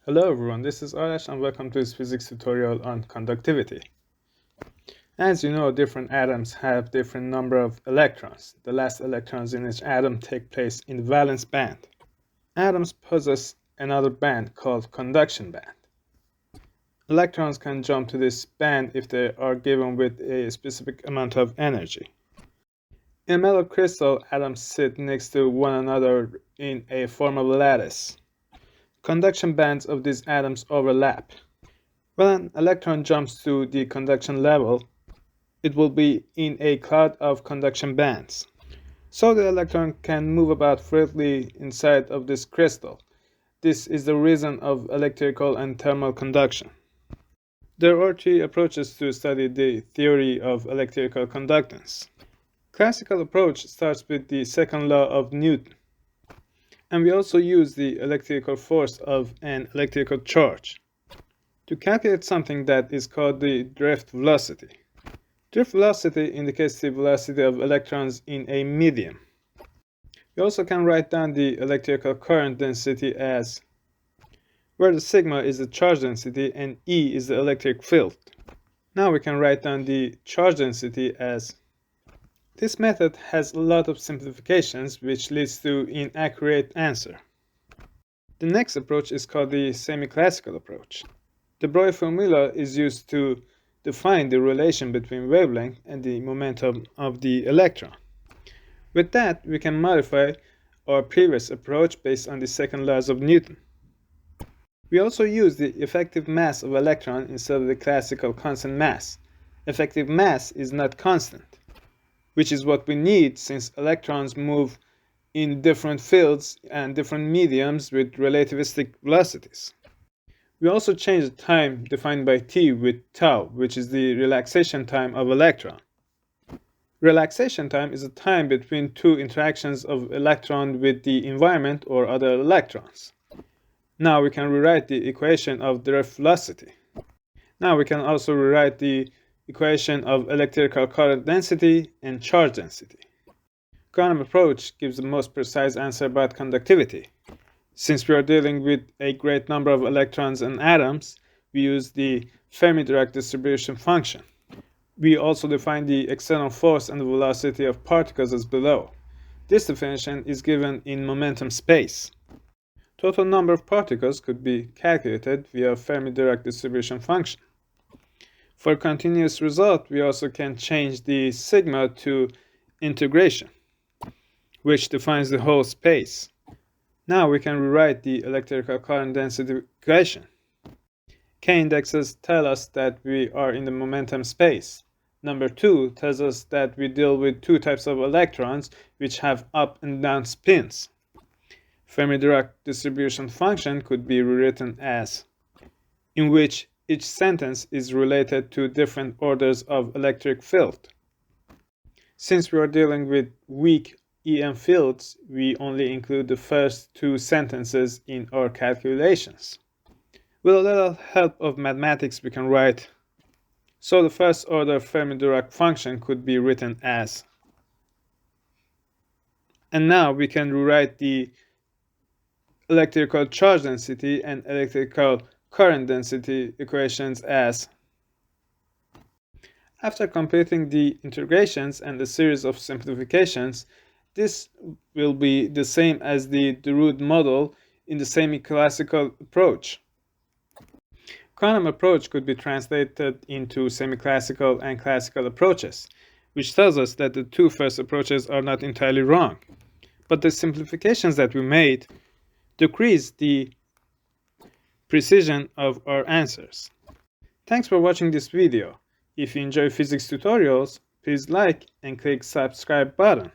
Hello everyone, this is Arash and welcome to this physics tutorial on conductivity. As you know, different atoms have different number of electrons. The last electrons in each atom take place in the valence band. Atoms possess another band called conduction band. Electrons can jump to this band if they are given with a specific amount of energy. In a metal crystal, atoms sit next to one another in a form of lattice. Conduction bands of these atoms overlap. When an electron jumps to the conduction level, it will be in a cloud of conduction bands. So the electron can move about freely inside of this crystal. This is the reason of electrical and thermal conduction. There are three approaches to study the theory of electrical conductance. Classical approach starts with the second law of Newton. And we also use the electrical force of an electrical charge to calculate something that is called the drift velocity. Drift velocity indicates the velocity of electrons in a medium. We also can write down the electrical current density as, where the sigma is the charge density and E is the electric field. Now we can write down the charge density as. This method has a lot of simplifications which leads to an inaccurate answer. The next approach is called the semi-classical approach. The Broglie formula is used to define the relation between wavelength and the momentum of the electron. With that, we can modify our previous approach based on the second laws of Newton. We also use the effective mass of electron instead of the classical constant mass. Effective mass is not constant, which is what we need since electrons move in different fields and different mediums with relativistic velocities. We also change the time defined by t with tau, which is the relaxation time of electron. Relaxation time is a time between two interactions of electron with the environment or other electrons. Now we can rewrite the equation of drift velocity. Now we can also rewrite the equation of electrical current density and charge density. Quantum approach gives the most precise answer about conductivity. Since we are dealing with a great number of electrons and atoms, we use the Fermi-Dirac distribution function. We also define the external force and the velocity of particles as below. This definition is given in momentum space. Total number of particles could be calculated via Fermi-Dirac distribution function. For continuous result, we also can change the sigma to integration, which defines the whole space. Now we can rewrite the electrical current density equation. K indexes tell us that we are in the momentum space. Number 2 tells us that we deal with two types of electrons which have up and down spins. Fermi-Dirac distribution function could be rewritten as, in which each sentence is related to different orders of electric field. Since we are dealing with weak EM fields, we only include the first two sentences in our calculations. With a little help of mathematics, we can write. So the first order Fermi-Dirac function could be written as. And now we can rewrite the electrical charge density and electrical current density equations as. After completing the integrations and a series of simplifications, this will be the same as the Rude model in the semi-classical approach. Quantum approach could be translated into semi-classical and classical approaches, which tells us that the two first approaches are not entirely wrong. But the simplifications that we made decrease the precision of our answers. Thanks for watching this video. If you enjoy physics tutorials, please like and click subscribe button.